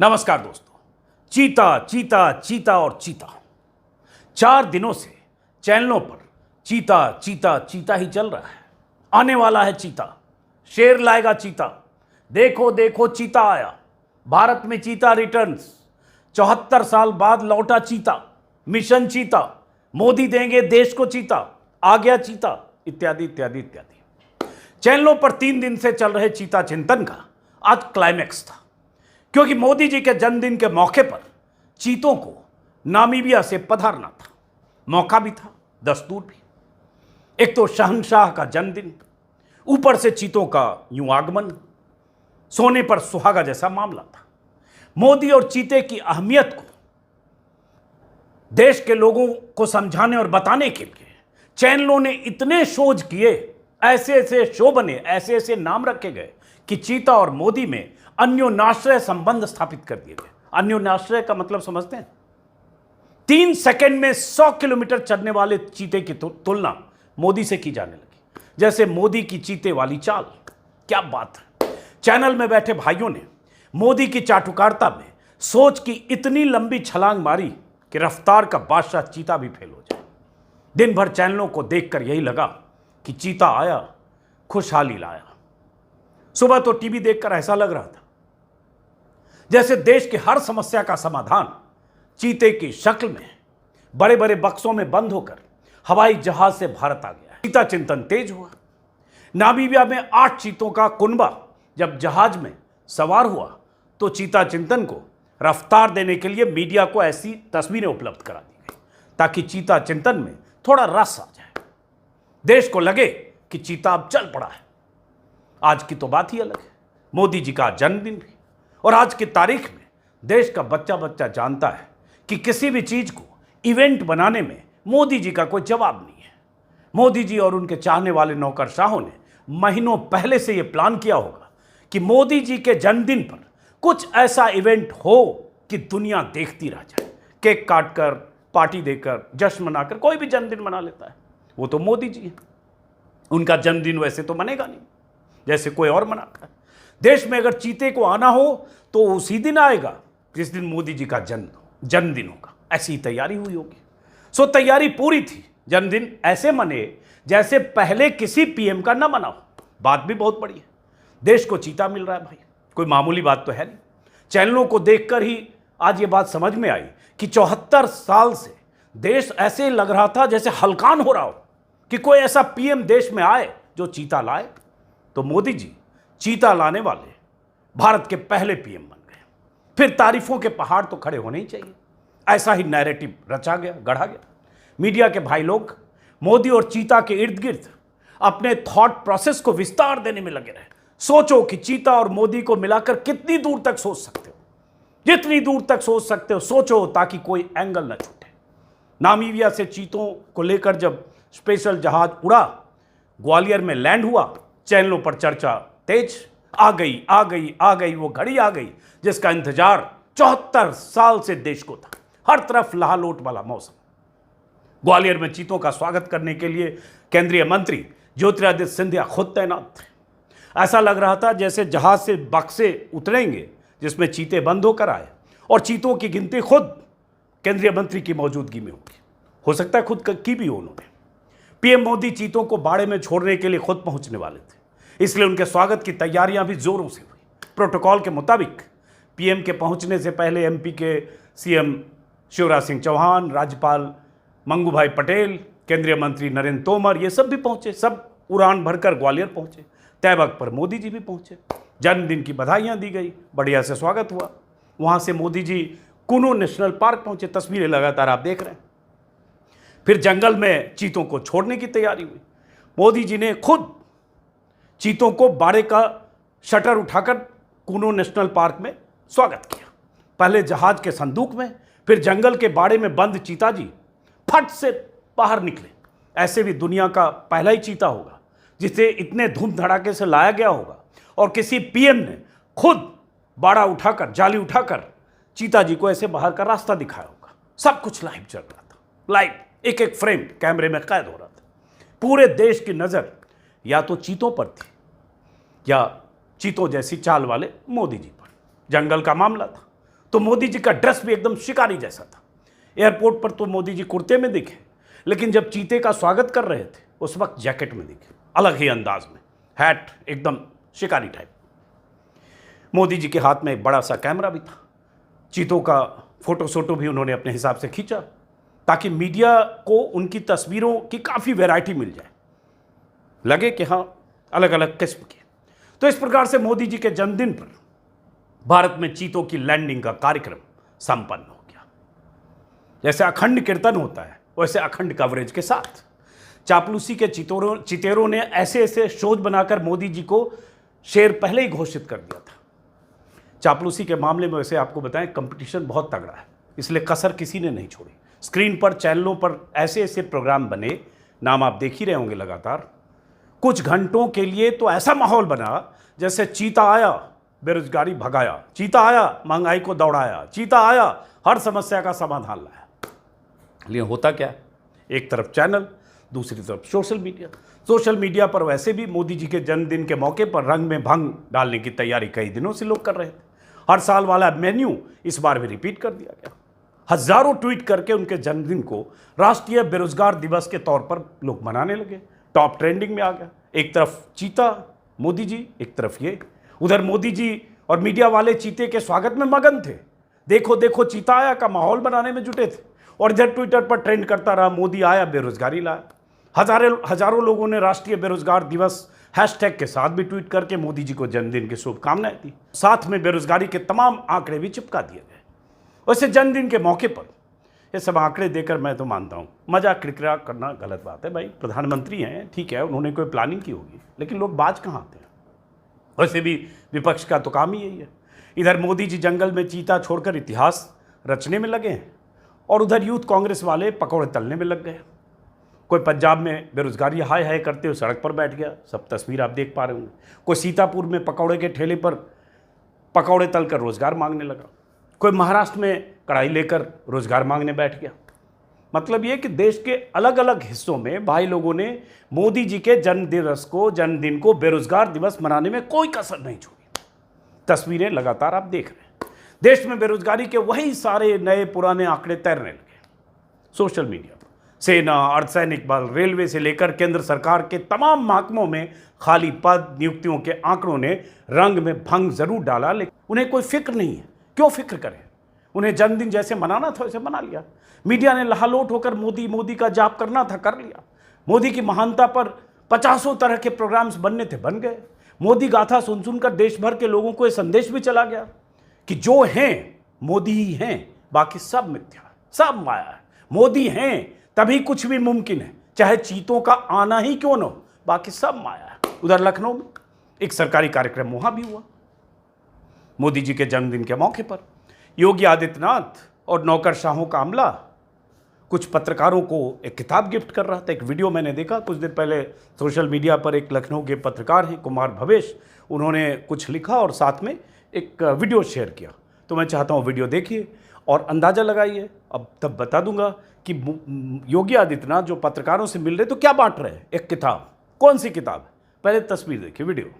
नमस्कार दोस्तों। चीता चीता चीता और चीता 4 दिनों से चैनलों पर चीता चीता चीता ही चल रहा है। आने वाला है चीता, शेर लाएगा चीता, देखो देखो चीता आया, भारत में चीता रिटर्न्स, 74 साल बाद लौटा चीता, मिशन चीता, मोदी देंगे देश को चीता, आ गया चीता, इत्यादि इत्यादि इत्यादि। चैनलों पर 3 दिन से चल रहे चीता चिंतन का आज क्लाइमैक्स था, क्योंकि मोदी जी के जन्मदिन के मौके पर चीतों को नामीबिया से पधारना था। मौका भी था, दस्तूर भी। एक तो शहंशाह का जन्मदिन, ऊपर से चीतों का यूं आगमन, सोने पर सुहागा जैसा मामला था। मोदी और चीते की अहमियत को देश के लोगों को समझाने और बताने के लिए चैनलों ने इतने शोज किए, ऐसे ऐसे शो बने, ऐसे ऐसे नाम रखे गए कि चीता और मोदी में अन्योन्याश्रय संबंध स्थापित कर दिए गए। अन्योन्याश्रय का मतलब समझते हैं? 3 सेकंड में 100 किलोमीटर चलने वाले चीते की तुलना मोदी से की जाने लगी, जैसे मोदी की चीते वाली चाल। क्या बात है! चैनल में बैठे भाइयों ने मोदी की चाटुकारिता में सोच की इतनी लंबी छलांग मारी कि रफ्तार का बादशाह चीता भी फेल हो जाए। दिन भर चैनलों को देखकर यही लगा कि चीता आया, खुशहाली लाया। सुबह तो टीवी देखकर ऐसा लग रहा था जैसे देश की हर समस्या का समाधान चीते की शक्ल में बड़े बड़े बक्सों में बंद होकर हवाई जहाज से भारत आ गया। चीता चिंतन तेज हुआ। नामीबिया में 8 चीतों का कुनबा जब जहाज में सवार हुआ तो चीता चिंतन को रफ्तार देने के लिए मीडिया को ऐसी तस्वीरें उपलब्ध करा दी गई ताकि चीता चिंतन में थोड़ा रस आ जाए, देश को लगे कि चीता अब चल पड़ा है। आज की तो बात ही अलग है, मोदी जी का जन्मदिन भी, और आज की तारीख में देश का बच्चा बच्चा जानता है कि किसी भी चीज को इवेंट बनाने में मोदी जी का कोई जवाब नहीं है। मोदी जी और उनके चाहने वाले नौकरशाहों ने महीनों पहले से यह प्लान किया होगा कि मोदी जी के जन्मदिन पर कुछ ऐसा इवेंट हो कि दुनिया देखती रह जाए। केक काटकर, पार्टी देकर, जश्न मनाकर कोई भी जन्मदिन मना लेता है, वो तो मोदी जी है। उनका जन्मदिन वैसे तो मनेगा नहीं जैसे कोई और मनाता है। देश में अगर चीते को आना हो तो उसी दिन आएगा जिस दिन मोदी जी का जन्मदिन होगा। ऐसी तैयारी हुई होगी। सो तैयारी पूरी थी। जन्मदिन ऐसे मने जैसे पहले किसी पीएम का ना मना हो। बात भी बहुत बड़ी है, देश को चीता मिल रहा है भाई, कोई मामूली बात तो है नहीं। चैनलों को देखकर ही आज ये बात समझ में आई कि 74 साल से देश ऐसे लग रहा था जैसे हलकान हो रहा हो कि कोई ऐसा पीएम देश में आए जो चीता लाए। तो मोदी जी चीता लाने वाले भारत के पहले पीएम बन गए। फिर तारीफों के पहाड़ तो खड़े होने ही चाहिए। ऐसा ही नैरेटिव रचा गया, गढ़ा गया। मीडिया के भाई लोग मोदी और चीता के इर्द गिर्द अपने थॉट प्रोसेस को विस्तार देने में लगे रहे। सोचो कि चीता और मोदी को मिलाकर कितनी दूर तक सोच सकते हो, जितनी दूर तक सोच सकते हो सोचो, ताकि कोई एंगल न छूटे। नामीबिया से चीतों को लेकर जब स्पेशल जहाज उड़ा, ग्वालियर में लैंड हुआ, चैनलों पर चर्चा तेज। आ गई वो घड़ी आ गई जिसका इंतजार 74 साल से देश को था। हर तरफ लहालोट वाला मौसम। ग्वालियर में चीतों का स्वागत करने के लिए केंद्रीय मंत्री ज्योतिरादित्य सिंधिया खुद तैनात थे। ऐसा लग रहा था जैसे जहाज से बक्से उतरेंगे जिसमें चीते बंद होकर आए और चीतों की गिनती खुद केंद्रीय मंत्री की मौजूदगी में होगी। हो सकता है खुद की भी उन्होंने। पीएम मोदी चीतों को बाड़े में छोड़ने के लिए खुद पहुंचने वाले थे, इसलिए उनके स्वागत की तैयारियां भी जोरों से हुई। प्रोटोकॉल के मुताबिक पीएम के पहुंचने से पहले एमपी के सीएम शिवराज सिंह चौहान, राज्यपाल मंगू भाई पटेल, केंद्रीय मंत्री नरेंद्र तोमर, ये सब भी पहुंचे। सब उड़ान भरकर ग्वालियर पहुंचे। तय वक्त पर मोदी जी भी पहुंचे। जन्मदिन की बधाइयां दी गई, बढ़िया से स्वागत हुआ। वहां से मोदी जी कुनू नेशनल पार्क पहुंचे। तस्वीरें लगातार आप देख रहे हैं। फिर जंगल में चीतों को छोड़ने की तैयारी हुई। मोदी जी ने खुद चीतों को बाड़े का शटर उठाकर कुनू नेशनल पार्क में स्वागत किया। पहले जहाज के संदूक में, फिर जंगल के बाड़े में बंद चीता जी फट से बाहर निकले। ऐसे भी दुनिया का पहला ही चीता होगा जिसे इतने धूम धड़ाके से लाया गया होगा, और किसी पीएम ने खुद बाड़ा उठाकर, जाली उठाकर चीता जी को ऐसे बाहर का रास्ता दिखाया होगा। सब कुछ लाइव चल रहा था। लाइव एक एक फ्रेम कैमरे में कैद हो रहा था। पूरे देश की नजर या तो चीतों पर थी या चीतों जैसी चाल वाले मोदी जी पर। जंगल का मामला था, तो मोदी जी का ड्रेस भी एकदम शिकारी जैसा था। एयरपोर्ट पर तो मोदी जी कुर्ते में दिखे, लेकिन जब चीते का स्वागत कर रहे थे उस वक्त जैकेट में दिखे, अलग ही अंदाज में, हैट एकदम शिकारी टाइप। मोदी जी के हाथ में एक बड़ा सा कैमरा भी था। चीतों का फोटो भी उन्होंने अपने हिसाब से खींचा ताकि मीडिया को उनकी तस्वीरों की काफ़ी वैरायटी मिल जाए, लगे कि हाँ अलग अलग किस्म की। तो इस प्रकार से मोदी जी के जन्मदिन पर भारत में चीतों की लैंडिंग का कार्यक्रम संपन्न हो गया। जैसे अखंड कीर्तन होता है वैसे अखंड कवरेज के साथ चापलूसी के चितेरों ने ऐसे ऐसे शोज बनाकर मोदी जी को शेर पहले ही घोषित कर दिया था। चापलूसी के मामले में वैसे आपको बताएं कंपटीशन बहुत तगड़ा है, इसलिए कसर किसी ने नहीं छोड़ी। स्क्रीन पर चैनलों पर ऐसे ऐसे प्रोग्राम बने, नाम आप देख ही रहे होंगे लगातार। कुछ घंटों के लिए तो ऐसा माहौल बना जैसे चीता आया बेरोजगारी भगाया, चीता आया महंगाई को दौड़ाया, चीता आया हर समस्या का समाधान लाया। लेकिन होता क्या, एक तरफ चैनल, दूसरी तरफ सोशल मीडिया पर वैसे भी मोदी जी के जन्मदिन के मौके पर रंग में भंग डालने की तैयारी कई दिनों से लोग कर रहे थे। हर साल वाला मेन्यू इस बार भी रिपीट कर दिया गया। हजारों ट्वीट करके उनके जन्मदिन को राष्ट्रीय बेरोजगार दिवस के तौर पर लोग मनाने लगे। टॉप ट्रेंडिंग में आ गया। एक तरफ चीता मोदी जी, एक तरफ ये। उधर मोदी जी और मीडिया वाले चीते के स्वागत में मगन थे। देखो देखो चीता आया का माहौल बनाने में जुटे थे। और इधर ट्विटर पर ट्रेंड करता रहा मोदी आया बेरोजगारी लाया। हजारों लोगों ने राष्ट्रीय बेरोजगार दिवस हैशटैग के साथ भी ट्वीट करके मोदी जी को जन्मदिन की शुभकामनाएं दी। साथ में बेरोजगारी के तमाम आंकड़े भी चिपका दिए गए। वैसे जन्मदिन के मौके पर ये सब आंकड़े देकर मैं तो मानता हूँ मजाक किरकिरा करना गलत बात है। भाई प्रधानमंत्री हैं, ठीक है, उन्होंने कोई प्लानिंग की होगी, लेकिन लोग बाज कहाँ आते हैं। वैसे भी विपक्ष का तो काम ही यही है। इधर मोदी जी जंगल में चीता छोड़कर इतिहास रचने में लगे हैं और उधर यूथ कांग्रेस वाले पकौड़े तलने में लग गए। कोई पंजाब में बेरोजगारी हाय हाय करते हुए सड़क पर बैठ गया, सब तस्वीर आप देख पा रहे होंगे। कोई सीतापुर में पकौड़े के ठेले पर पकौड़े तलकर रोजगार मांगने लगा। कोई महाराष्ट्र में कढ़ाई लेकर रोजगार मांगने बैठ गया। मतलब ये कि देश के अलग अलग हिस्सों में भाई लोगों ने मोदी जी के जन्मदिन को बेरोजगार दिवस मनाने में कोई कसर नहीं छोड़ी। तस्वीरें लगातार आप देख रहे हैं। देश में बेरोजगारी के वही सारे नए पुराने आंकड़े तैरने लगे सोशल मीडिया पर। सेना, अर्धसैनिक बल, रेलवे से लेकर केंद्र सरकार के तमाम महकमों में खाली पद, नियुक्तियों के आंकड़ों ने रंग में भंग जरूर डाला, लेकिन उन्हें कोई फिक्र नहीं है। क्यों फिक्र करें? उन्हें जन्मदिन जैसे मनाना था वैसे मना लिया। मीडिया ने लहालोट होकर मोदी का जाप करना था, कर लिया। मोदी की महानता पर 50 तरह के प्रोग्राम्स बनने थे, बन गए। मोदी गाथा सुन सुनकर देश भर के लोगों को यह संदेश भी चला गया कि जो हैं मोदी ही हैं, बाकी सब मिथ्या, सब माया है। मोदी हैं तभी कुछ भी मुमकिन है, चाहे चीतों का आना ही क्यों न हो, बाकी सब माया है। उधर लखनऊ में एक सरकारी कार्यक्रम वहां भी हुआ मोदी जी के जन्मदिन के मौके पर। योगी आदित्यनाथ और नौकरशाहों का अमला कुछ पत्रकारों को एक किताब गिफ्ट कर रहा था। एक वीडियो मैंने देखा कुछ दिन पहले सोशल मीडिया पर। एक लखनऊ के पत्रकार हैं कुमार भवेश, उन्होंने कुछ लिखा और साथ में एक वीडियो शेयर किया। तो मैं चाहता हूँ वीडियो देखिए और अंदाज़ा लगाइए। अब तब बता दूंगा कि योगी आदित्यनाथ जो पत्रकारों से मिल रहे तो क्या बांट रहे हैं। एक किताब, कौन सी किताब है? पहले तस्वीर देखिए, वीडियो।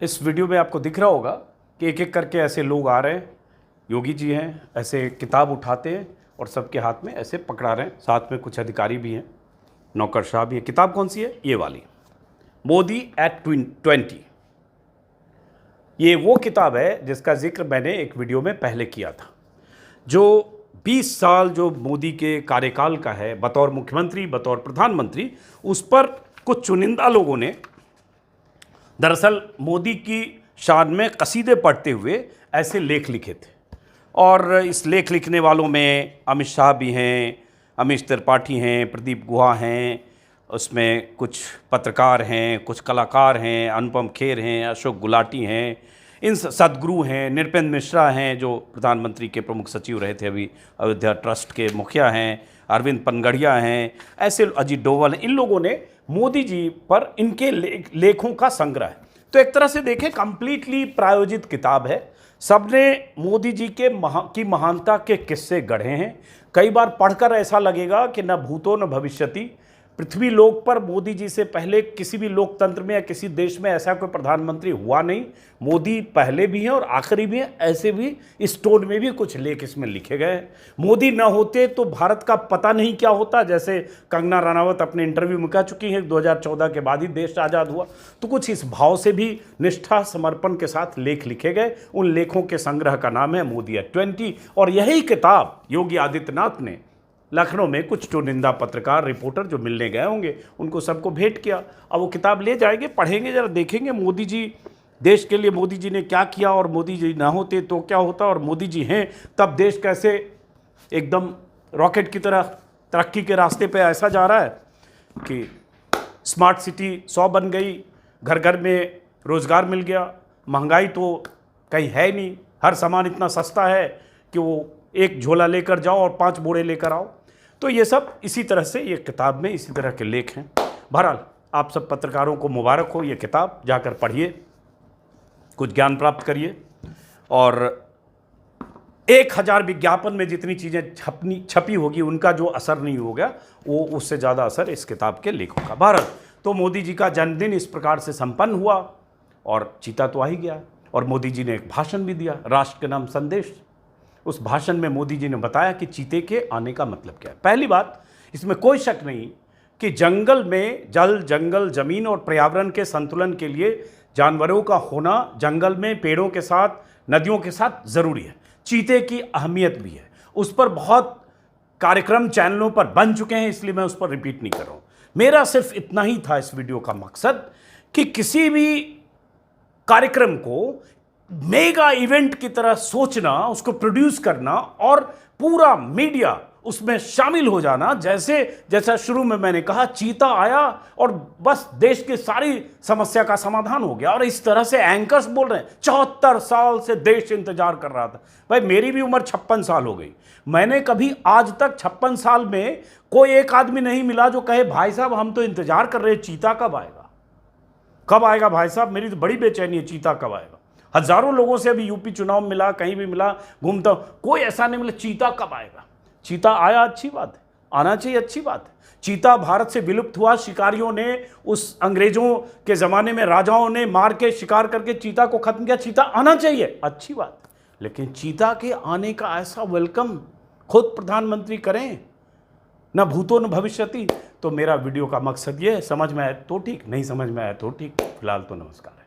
इस वीडियो में आपको दिख रहा होगा कि एक एक करके ऐसे लोग आ रहे हैं। योगी जी हैं, ऐसे किताब उठाते हैं और सबके हाथ में ऐसे पकड़ा रहे हैं। साथ में कुछ अधिकारी भी हैं, नौकरशाह भी है। किताब कौन सी है? ये वाली, मोदी एट 20। ये वो किताब है जिसका जिक्र मैंने एक वीडियो में पहले किया था। जो 20 साल जो मोदी के कार्यकाल का है बतौर मुख्यमंत्री, बतौर प्रधानमंत्री, उस पर कुछ चुनिंदा लोगों ने दरअसल मोदी की शान में कसीदे पढ़ते हुए ऐसे लेख लिखे थे। और इस लेख लिखने वालों में अमित शाह भी हैं, अमीश त्रिपाठी हैं, प्रदीप गुहा हैं, उसमें कुछ पत्रकार हैं, कुछ कलाकार हैं, अनुपम खेर हैं, अशोक गुलाटी हैं। इन सदगुरु हैं, नृपेंद्र मिश्रा हैं जो प्रधानमंत्री के प्रमुख सचिव रहे थे, अभी अयोध्या ट्रस्ट के मुखिया हैं, अरविंद पनगड़िया हैं, ऐसे अजीत डोभाल हैं, इन लोगों ने मोदी जी पर इनके लेखों का संग्रह है। तो एक तरह से देखें कंप्लीटली प्रायोजित किताब है। सबने मोदी जी की महानता के किस्से गढ़े हैं। कई बार पढ़कर ऐसा लगेगा कि न भूतो न भविष्यति, पृथ्वी लोक पर मोदी जी से पहले किसी भी लोकतंत्र में या किसी देश में ऐसा कोई प्रधानमंत्री हुआ नहीं। मोदी पहले भी हैं और आखिरी भी हैं। ऐसे भी इस टोन में भी कुछ लेख इसमें लिखे गए हैं। मोदी न होते तो भारत का पता नहीं क्या होता, जैसे कंगना रनावत अपने इंटरव्यू में कह चुकी हैं 2014 के बाद ही देश आज़ाद हुआ। तो कुछ इस भाव से भी निष्ठा समर्पण के साथ लेख लिखे गए। उन लेखों के संग्रह का नाम है मोदी एट 20। और यही किताब योगी आदित्यनाथ ने लखनऊ में कुछ चुनिंदा पत्रकार रिपोर्टर जो मिलने गए होंगे उनको सबको भेंट किया। अब वो किताब ले जाएंगे, पढ़ेंगे, जरा देखेंगे मोदी जी, देश के लिए मोदी जी ने क्या किया, और मोदी जी ना होते तो क्या होता, और मोदी जी हैं तब देश कैसे एकदम रॉकेट की तरह तरक्की के रास्ते पे ऐसा जा रहा है कि स्मार्ट सिटी 100 बन गई, घर घर में रोज़गार मिल गया, महंगाई तो कहीं है नहीं, हर सामान इतना सस्ता है कि वो एक झोला लेकर जाओ और 5 बोरे लेकर आओ। तो ये सब इसी तरह से ये किताब में इसी तरह के लेख हैं। बहरहाल आप सब पत्रकारों को मुबारक हो, ये किताब जाकर पढ़िए, कुछ ज्ञान प्राप्त करिए, और 1000 विज्ञापन में जितनी चीज़ें छपी होगी उनका जो असर नहीं होगा वो उससे ज़्यादा असर इस किताब के लेखों का। बहरहाल तो मोदी जी का जन्मदिन इस प्रकार से संपन्न हुआ और चीता तो आ ही गया, और मोदी जी ने एक भाषण भी दिया, राष्ट्र के नाम संदेश। उस भाषण में मोदी जी ने बताया कि चीते के आने का मतलब क्या है। पहली बात, इसमें कोई शक नहीं कि जंगल में जल, जंगल, जमीन और पर्यावरण के संतुलन के लिए जानवरों का होना जंगल में पेड़ों के साथ, नदियों के साथ ज़रूरी है। चीते की अहमियत भी है, उस पर बहुत कार्यक्रम चैनलों पर बन चुके हैं, इसलिए मैं उस पर रिपीट नहीं कर रहा हूँ। मेरा सिर्फ इतना ही था इस वीडियो का मकसद कि किसी भी कार्यक्रम को मेगा इवेंट की तरह सोचना, उसको प्रोड्यूस करना और पूरा मीडिया उसमें शामिल हो जाना, जैसा शुरू में मैंने कहा, चीता आया और बस देश की सारी समस्या का समाधान हो गया। और इस तरह से एंकर्स बोल रहे हैं 74 साल से देश इंतजार कर रहा था। भाई मेरी भी उम्र 56 साल हो गई, मैंने कभी आज तक 56 साल में कोई एक आदमी नहीं मिला जो कहे भाई साहब हम तो इंतजार कर रहे हैं, चीता कब आएगा, कब आएगा भाई साहब, मेरी तो बड़ी बेचैनी है, चीता कब आएगा। हजारों लोगों से अभी यूपी चुनाव मिला, कहीं भी मिला, घूमता, कोई ऐसा नहीं मिला चीता कब आएगा। चीता आया, अच्छी बात है, आना चाहिए, अच्छी बात है। चीता भारत से विलुप्त हुआ, शिकारियों ने, उस अंग्रेजों के ज़माने में राजाओं ने मार के शिकार करके चीता को ख़त्म किया। चीता आना चाहिए, अच्छी बात है, लेकिन चीता के आने का ऐसा वेलकम खुद प्रधानमंत्री करें, न भूतो न भविष्यति। तो मेरा वीडियो का मकसद ये है, समझ में आए तो ठीक, नहीं समझ में आए तो ठीक। फिलहाल तो नमस्कार।